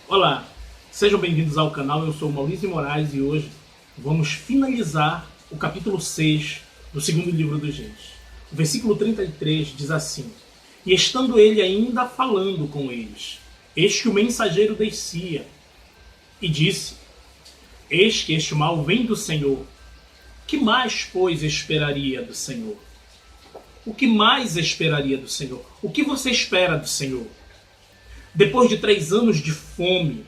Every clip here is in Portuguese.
Olá, sejam bem-vindos ao canal, eu sou o Maurício Moraes e hoje vamos finalizar o capítulo 6 do segundo livro dos Reis. O versículo 33 diz assim: E estando ele ainda falando com eles, eis que o mensageiro descia e disse: Eis que este mal vem do Senhor. Que mais, pois, esperaria do Senhor? O que mais esperaria do Senhor? O que você espera do Senhor? Depois de 3 anos de fome,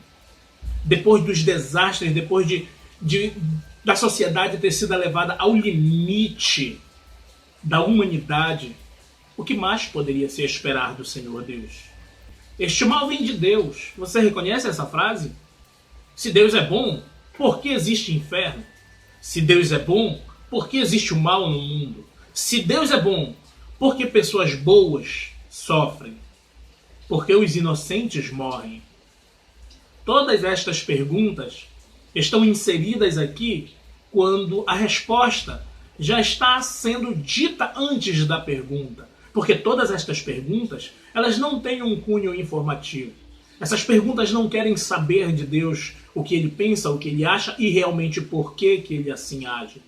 depois dos desastres, depois da sociedade ter sido levada ao limite da humanidade, o que mais poderia se esperar do Senhor Deus? Este mal vem de Deus. Você reconhece essa frase? Se Deus é bom, por que existe inferno? Se Deus é bom, por que existe o mal no mundo? Se Deus é bom, por que pessoas boas sofrem? Por que os inocentes morrem? Todas estas perguntas estão inseridas aqui quando a resposta já está sendo dita antes da pergunta. Porque todas estas perguntas, elas não têm um cunho informativo. Essas perguntas não querem saber de Deus o que ele pensa, o que ele acha e realmente por que ele assim age.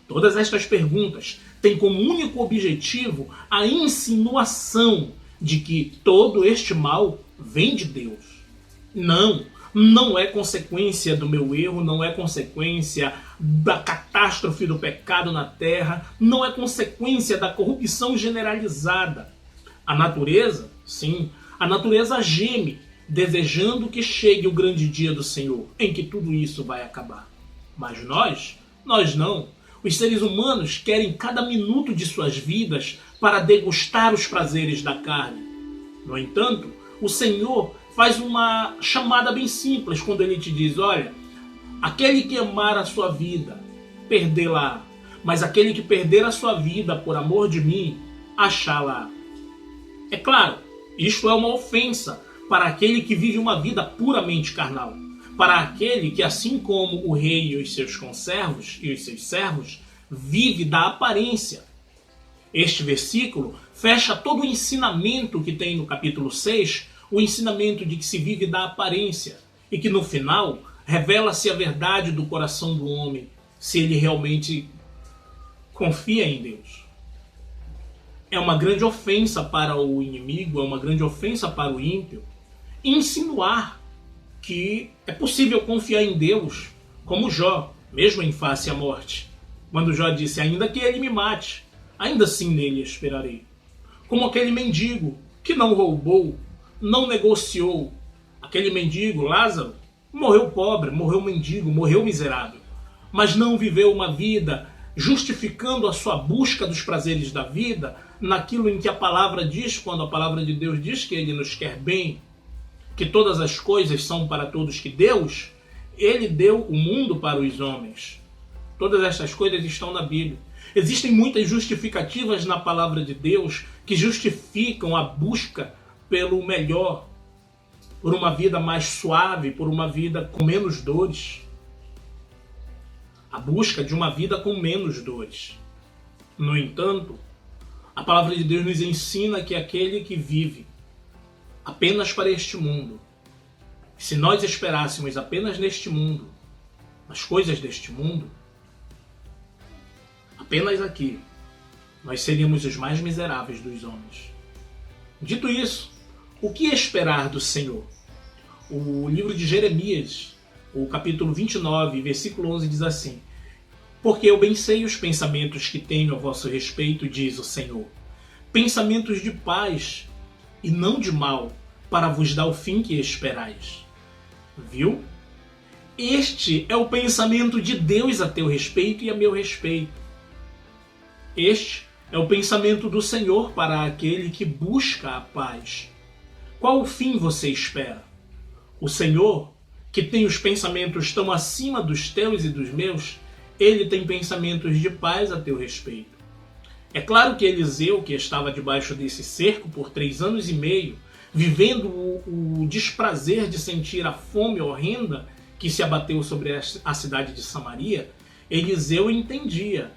Todas estas perguntas têm como único objetivo a insinuação de que todo este mal vem de Deus. Não é consequência do meu erro, não é consequência da catástrofe do pecado na terra, não é consequência da corrupção generalizada. A natureza, sim, a natureza geme, desejando que chegue o grande dia do Senhor, em que tudo isso vai acabar. Mas nós não. Os seres humanos querem cada minuto de suas vidas para degustar os prazeres da carne. No entanto, o Senhor faz uma chamada bem simples quando ele te diz: olha, aquele que amar a sua vida, perdê-la, mas aquele que perder a sua vida por amor de mim, achá-la. É claro, isto é uma ofensa para aquele que vive uma vida puramente carnal, para aquele que, assim como o rei e os seus conservos e os seus servos, vive da aparência. Este versículo fecha todo o ensinamento que tem no capítulo 6, o ensinamento de que se vive da aparência, e que no final revela-se a verdade do coração do homem, se ele realmente confia em Deus. É uma grande ofensa para o inimigo, é uma grande ofensa para o ímpio, insinuar que é possível confiar em Deus, como Jó, mesmo em face à morte. Quando Jó disse: ainda que ele me mate, ainda assim nele esperarei. Como aquele mendigo que não roubou, não negociou. Aquele mendigo, Lázaro, morreu pobre, morreu mendigo, morreu miserável. Mas não viveu uma vida justificando a sua busca dos prazeres da vida naquilo em que a palavra diz, quando a palavra de Deus diz que ele nos quer bem, que todas as coisas são para todos, que Deus, ele deu o mundo para os homens. Todas estas coisas estão na Bíblia. Existem muitas justificativas na palavra de Deus que justificam a busca pelo melhor, por uma vida mais suave, por uma vida com menos dores. A busca de uma vida com menos dores. No entanto, a palavra de Deus nos ensina que aquele que vive apenas para este mundo, se nós esperássemos apenas neste mundo, nas coisas deste mundo, apenas aqui, nós seríamos os mais miseráveis dos homens. Dito isso, o que esperar do Senhor? O livro de Jeremias, o capítulo 29, versículo 11 diz assim: Porque eu bem sei os pensamentos que tenho a vosso respeito, diz o Senhor, pensamentos de paz e não de mal, para vos dar o fim que esperais. Viu? Este é o pensamento de Deus a teu respeito e a meu respeito. Este é o pensamento do Senhor para aquele que busca a paz. Qual o fim você espera? O Senhor, que tem os pensamentos tão acima dos teus e dos meus, ele tem pensamentos de paz a teu respeito. É claro que Eliseu, que estava debaixo desse cerco por 3 anos e meio, vivendo o desprazer de sentir a fome horrenda que se abateu sobre a cidade de Samaria, Eliseu entendia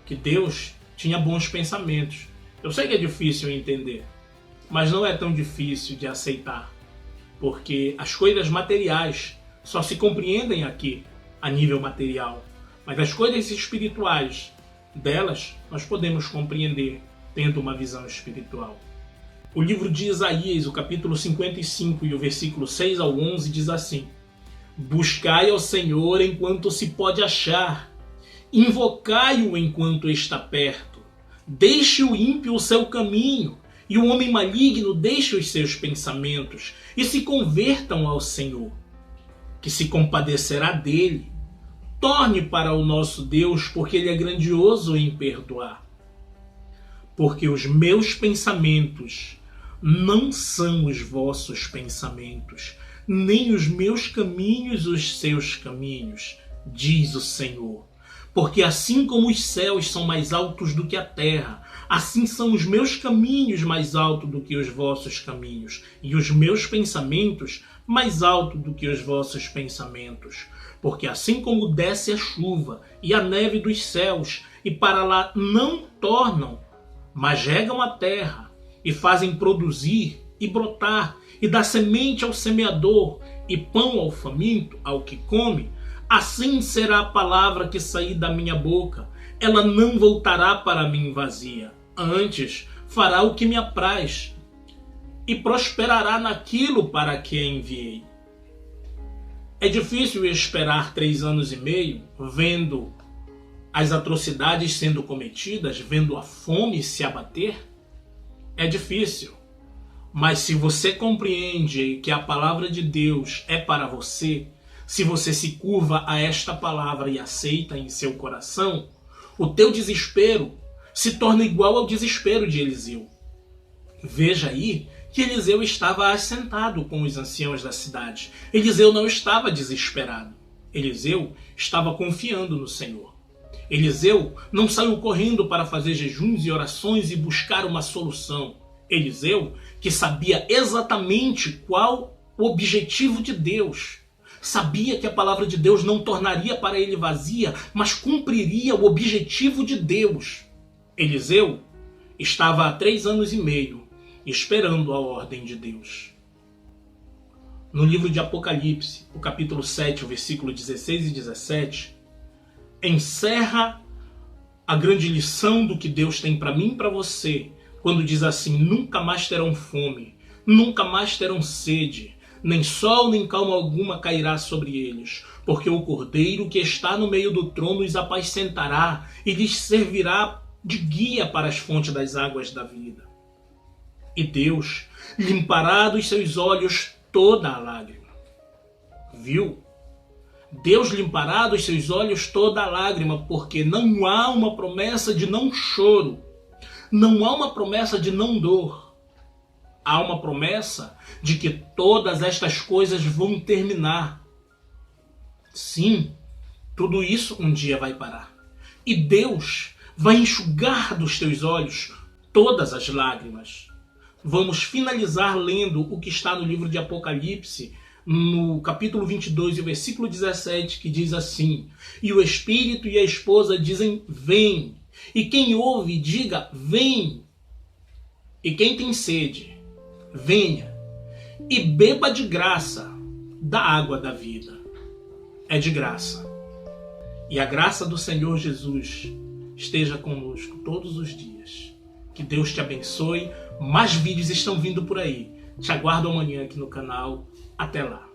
que Deus tinha bons pensamentos. Eu sei que é difícil entender, mas não é tão difícil de aceitar. porque as coisas materiais só se compreendem aqui, a nível material. Mas as coisas espirituais, delas nós podemos compreender tendo uma visão espiritual. O livro de Isaías, o capítulo 55 e o versículo 6 ao 11 diz assim: Buscai ao Senhor enquanto se pode achar, invocai-o enquanto está perto. Deixe o ímpio o seu caminho, e o homem maligno deixe os seus pensamentos, e se convertam ao Senhor, que se compadecerá dele. Torne para o nosso Deus, porque ele é grandioso em perdoar. Porque os meus pensamentos não são os vossos pensamentos, nem os meus caminhos os seus caminhos, diz o Senhor. Porque assim como os céus são mais altos do que a terra, assim são os meus caminhos mais altos do que os vossos caminhos, e os meus pensamentos mais altos do que os vossos pensamentos. Porque assim como desce a chuva e a neve dos céus, e para lá não tornam, mas regam a terra, e fazem produzir e brotar, e dá semente ao semeador, e pão ao faminto, ao que come, assim será a palavra que sair da minha boca. Ela não voltará para mim vazia. Antes fará o que me apraz, e prosperará naquilo para que a enviei. É difícil esperar 3 anos e meio, vendo as atrocidades sendo cometidas, vendo a fome se abater? É difícil. Mas se você compreende que a palavra de Deus é para você, se você se curva a esta palavra e aceita em seu coração, o teu desespero se torna igual ao desespero de Eliseu. Veja aí que Eliseu estava assentado com os anciãos da cidade. Eliseu não estava desesperado. Eliseu estava confiando no Senhor. Eliseu não saiu correndo para fazer jejuns e orações e buscar uma solução. Eliseu, que sabia exatamente qual o objetivo de Deus, sabia que a palavra de Deus não tornaria para ele vazia, mas cumpriria o objetivo de Deus. Eliseu estava há 3 anos e meio esperando a ordem de Deus. No livro de Apocalipse, o capítulo 7, o versículo 16 e 17, encerra a grande lição do que Deus tem para mim e para você, quando diz assim: nunca mais terão fome, nunca mais terão sede, nem sol nem calma alguma cairá sobre eles, porque o Cordeiro que está no meio do trono os apacentará e lhes servirá de guia para as fontes das águas da vida. E Deus limpará dos seus olhos toda a lágrima. Viu? Deus limpará dos seus olhos toda a lágrima, porque não há uma promessa de não choro, não há uma promessa de não dor. Há uma promessa de que todas estas coisas vão terminar. Sim, tudo isso um dia vai parar. E Deus vai enxugar dos teus olhos todas as lágrimas. Vamos finalizar lendo o que está no livro de Apocalipse, no capítulo 22 e o versículo 17, que diz assim: E o Espírito e a esposa dizem: vem. E quem ouve, diga: vem. E quem tem sede, venha. E beba de graça da água da vida. É de graça. E a graça do Senhor Jesus esteja conosco todos os dias. Que Deus te abençoe. Mais vídeos estão vindo por aí. Te aguardo amanhã aqui no canal. Até lá.